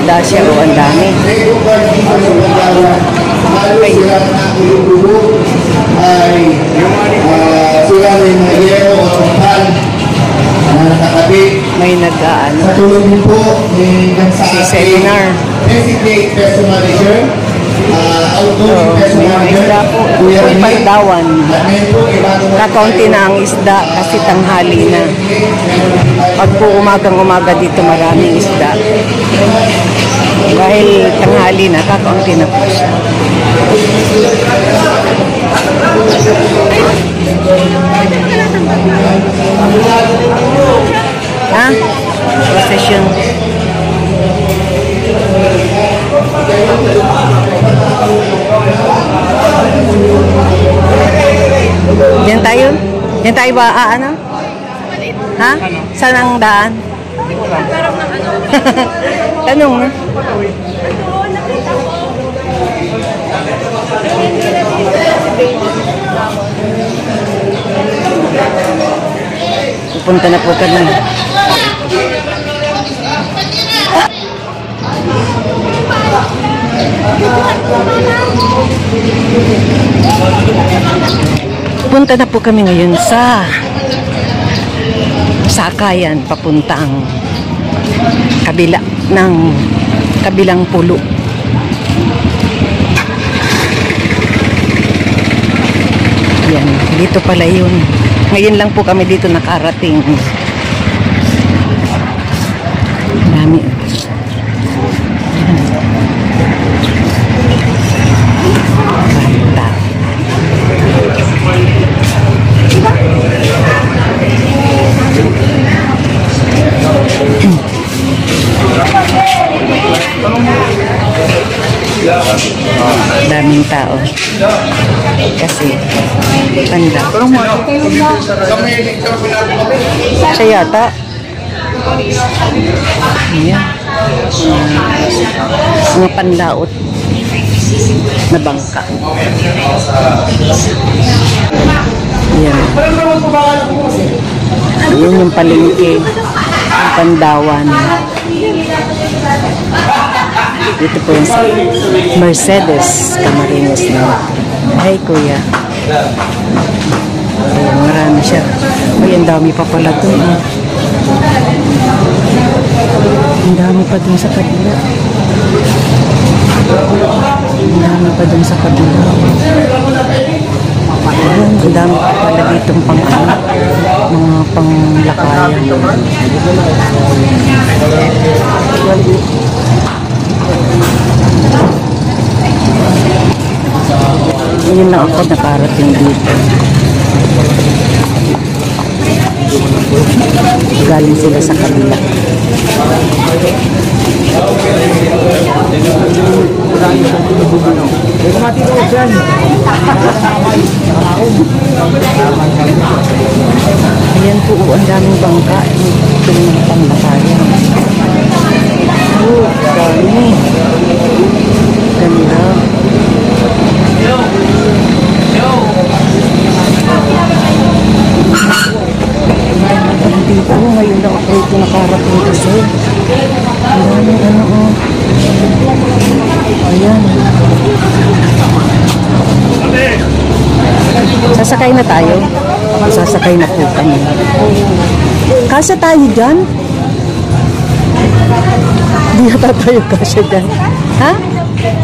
isda siya o ang dami. Okay. Ay sila may mga yero o tumpal na nakakabit. May nag-aan. Sa tulong din po si seminar. Designate Person Manager, outgoing Person Manager, Isda po. Uy, Pandawan. Kakaunti na ang isda kasi tanghali na. Pag po umagang-umaga dito maraming isda. Dahil tanghali na, kakaunti na po siya. Ha? Procession. Diyan tayo? Diyan tayo ba? Ano? Ha? Saan ang daan? Tanong na. Pupunta na po kami. Pupunta na po kami ngayon sa sakayan papuntang kabila ng kabilang pulo. Yan, dito pala yun. Ngayon lang po kami dito nakarating. Dami. Banta. Daming tao kasi panda siya yata. Ayan. Mga panlaot na bangka. Ayan. Ayan yung palengke, yung Pandawan. Dito po yung Mercedes Camarines na. Ay, kuya. Ayan, marami siya. Ay, ang dami pa pala ito. Ang dami pa dun sa kabila. Ang dami pa dun sa kabila. Ayan, ang dami pa pala ditong pang-ano. Mga pang-lakayan. Ngayon na ako nakarating dito. Galing sila sa kabila. Ayan po, ang daming bangka. Ito yung panglakayan. Oh, dami. Ganda. Dito, ngayon lang ako ito nakarating kasi. Ang dami ano o. Ayan. Sasakay na tayo. Sasakay na po kami. Kasya tayo dyan? Hindi yata tayo kasya dyan. Ha?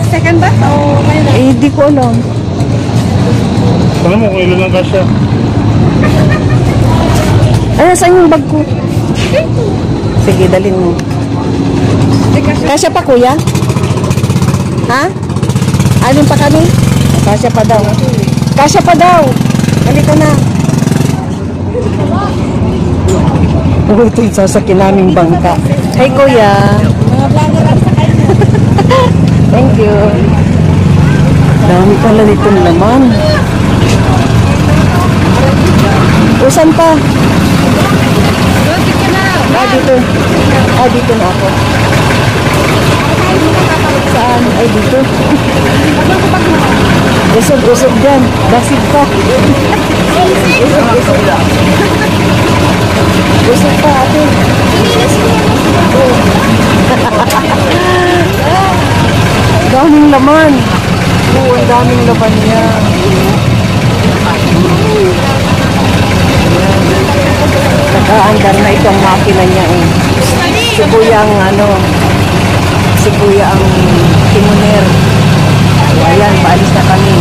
Second bus o ngayon? Eh, di ko alam. Tangan mo kung ilan lang kasya. Ay, saan yung bag ko? Sige, dalhin mo. Kasya pa, kuya? Ha? Alin pa kami? Kasya pa daw. Kasya pa daw. Halika na. Ito yung sasakyan naming bangka. Hey, kuya. Mga vlogger at sakay. Thank you. Dami pala nito naman. Usan pa? Dito. Dito na ako. Saan? Ay, dito. Usog dyan. Dasig pa. Usog pa, ate. daming laman. Oo, ang daming laman niya. Nakaandar na itong makina niya eh. Si Kuya ang si Kuya ang timoner. Ayan, paalis na kami.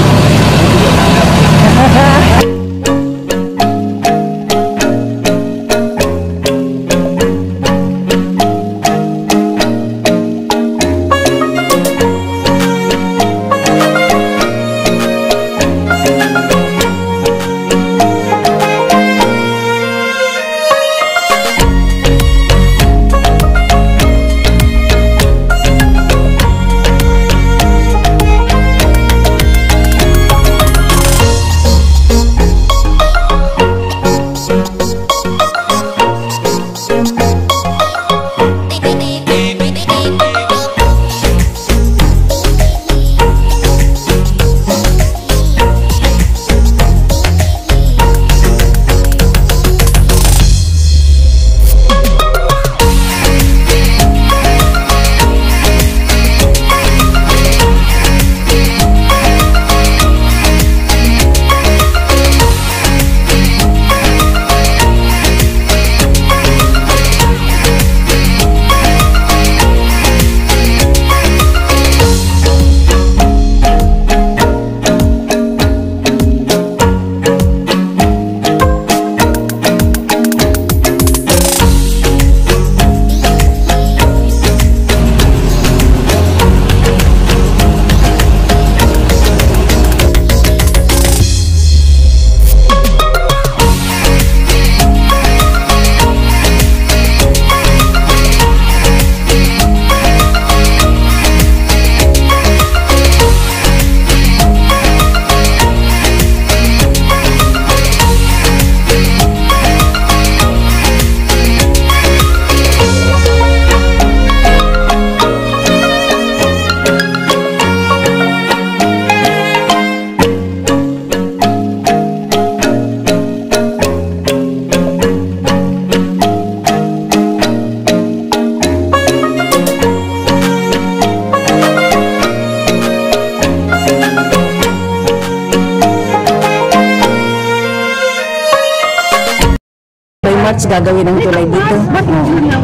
March gagawin ang tulay dito.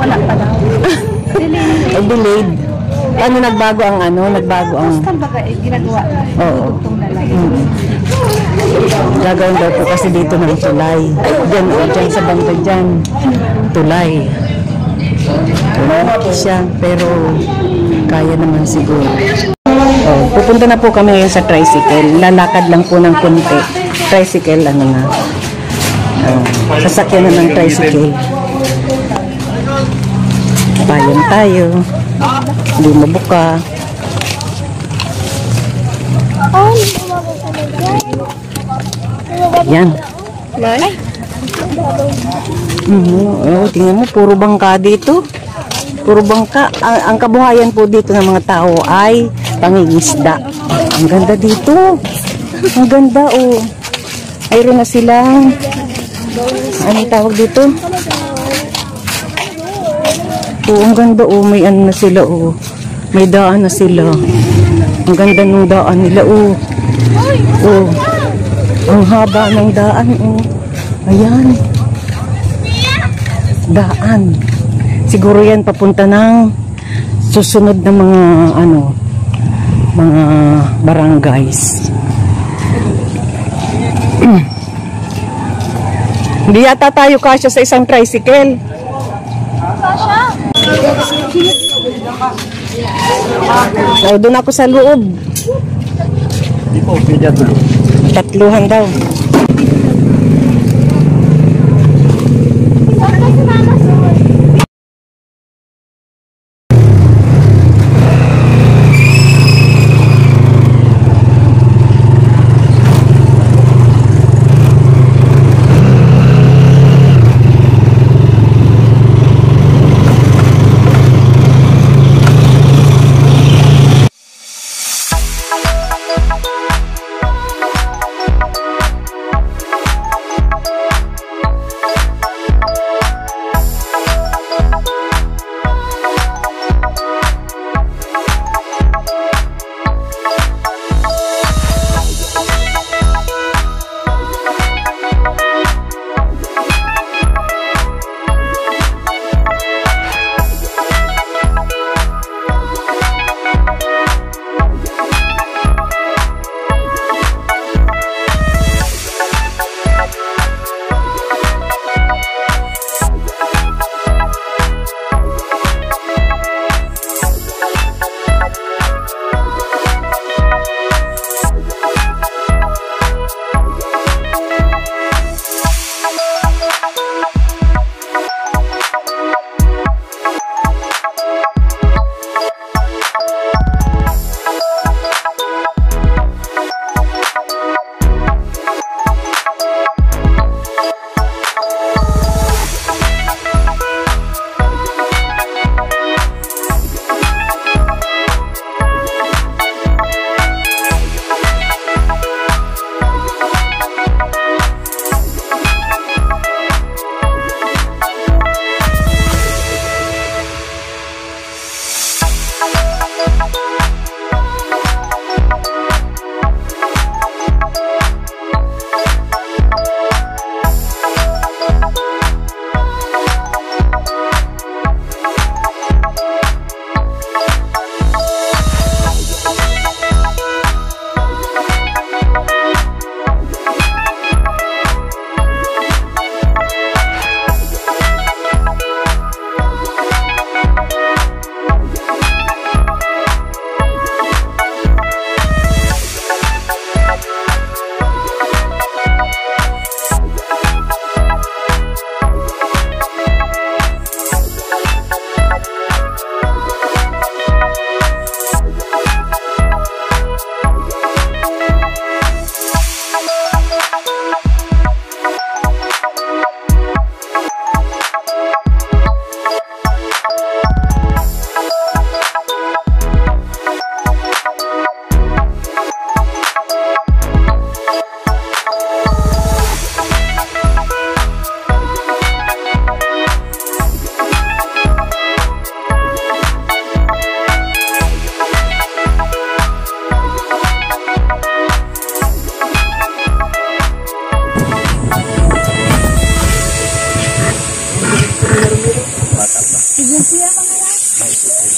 Wala pa daw. Ay, delayed. Ano nagbago ang Nagbago ang... Postal ba ginagawa? Oo. Itong lalay. Gagawin daw po kasi dito ng tulay. Diyan, dyan sa banda dyan. Tulay. Tulay siya, pero kaya naman siguro. Oh, pupunta na po kami ngayon sa tricycle. Lalakad lang po ng konti. Tricycle, sasakyan na ng tricycle. Payong tayo. Hindi mabuka. Yan. Tingnan mo, puro bangka dito. Puro bangka. Ang kabuhayan po dito ng mga tao ay pangingisda. Ang ganda dito. Ang ganda, oh. Mayroon na silang anong tawag dito? Oo, ang ganda, oh. May ano na sila, oh. May daan na sila. Ang ganda ng daan nila, oh. Oh. Ang haba ng daan, oh. Ayan. Daan. Siguro yan papunta ng susunod na mga barangays. Hindi yata tayo kasya sa isang tricycle. Oh, doon ako sa loob. Hindi po, pwede tuloy. Tatluhan daw.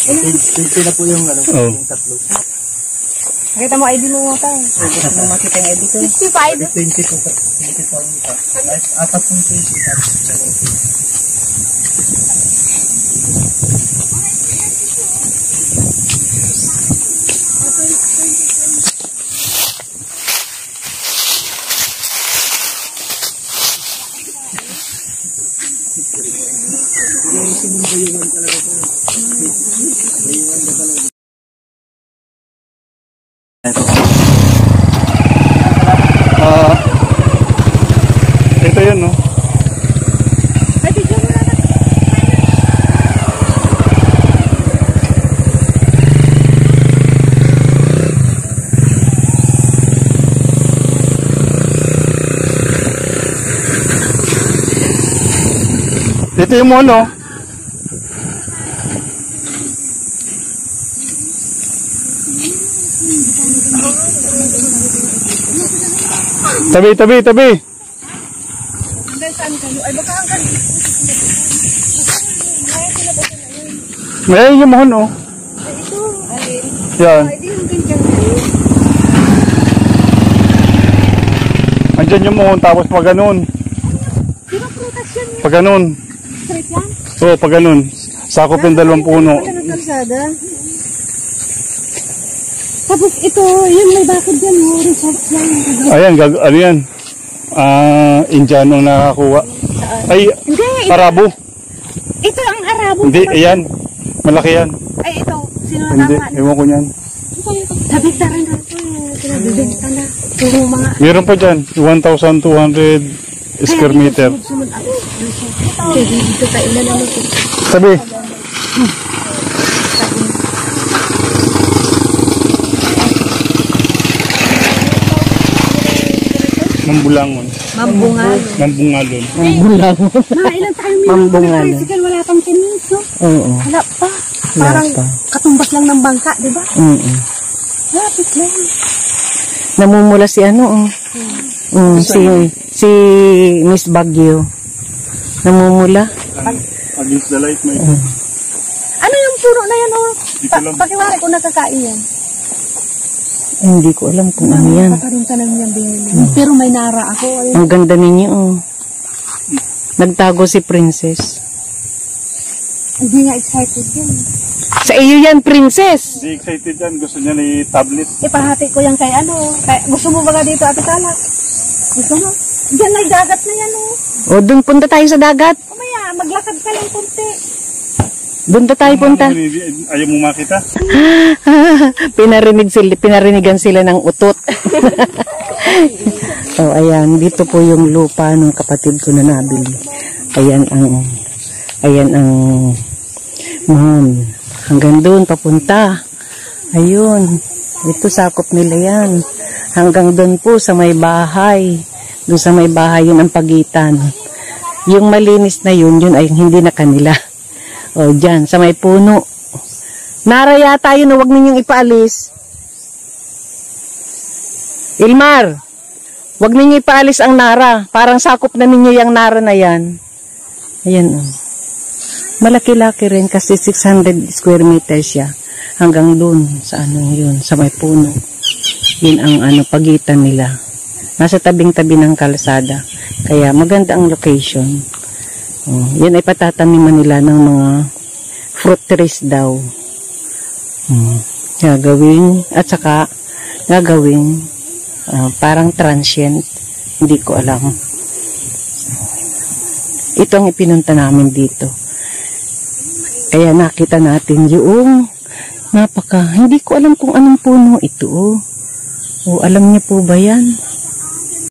20 na po yung ano, yung tatlo. Nakita mo ID mo mo tayo. Ano makita yung edit ko? 65. 20 po. 20 po yung isa. Apat pong 20. Ito yun, no? Ito yung mono. Tabi. Ngayon yung mohon, oh. Yan. Andyan yung mohon, tapos pag ganun. Pag ganun. Oo, pag ganun. Sakop yung 2 puno. Tapos ito, yun may bakod dyan, resort lang. Ayan, ano yan? Indiano nakakuha. Ay, Hindi, Arabo. ito ang Arabo. Hindi, ayan. Malaki yan. Ay, ito, sino Hindi, nakama? ewan ko niyan. Sabitaran na ito, pinabibenta na. Yung mga... Meron pa dyan, 1,200 square meter. Sunod ako. Dito tayo na naman. Sabi. Mambulangon. Mambungalon. Mga ilan tayo may Mambungan. tricycle, wala pang 10 minutes, no? Oo. Wala pa. Parang katumbas lang ng bangka, di ba? Lapit lang. Namumula si ano, oh. Si Miss Baguio. Namumula. Against the light, may Ano yung puno na yan, oh? Di ko alam. Pakiwari ko nakakain yan. Hindi ko alam kung ano yan. Patarin ka lang yan, binili. Pero may nara ako. Ayun. Ang ganda ninyo, oh. Nagtago si Princess. Hindi nga excited yan. Sa iyo yan, Princess! Hindi excited yan. Gusto niya ni tablet. Ipahati ko yan kay ano. Gusto mo ba dito, Ate Tala? Gusto mo? Diyan may dagat na yan, oh. O, doon punta tayo sa dagat. Kumaya, maglakad ka lang kunti. Doon tayo punta. Ayaw mo makita? Pinarinigan sila ng utot. Oh, ayan, dito po yung lupa ng kapatid ko na nabili. Ayan ang ma'am. Hanggang doon papunta. Ayun. Ito sakop nila yan. Hanggang doon po sa may bahay. Doon sa may bahay yun ang pagitan. Yung malinis na yun ay hindi na kanila. O, dyan, sa may puno. Nara yata yun, huwag ninyong ipaalis. Ilmar, huwag ninyong ipaalis ang nara. Parang sakop na ninyo yung nara na yan. Ayan, o. Malaki-laki rin kasi 600 square meters siya. Hanggang dun, sa ano yun, sa may puno. Yun ang pagitan nila. Nasa tabing-tabi ng kalsada. Kaya maganda ang location. Yan ay patataniman nila ng mga fruit trees daw. Gagawin at saka gagawin parang transient. Hindi ko alam. Ito ang ipinunta namin dito. Kaya nakita natin yung hindi ko alam kung anong puno ito. O alam niyo po ba yan?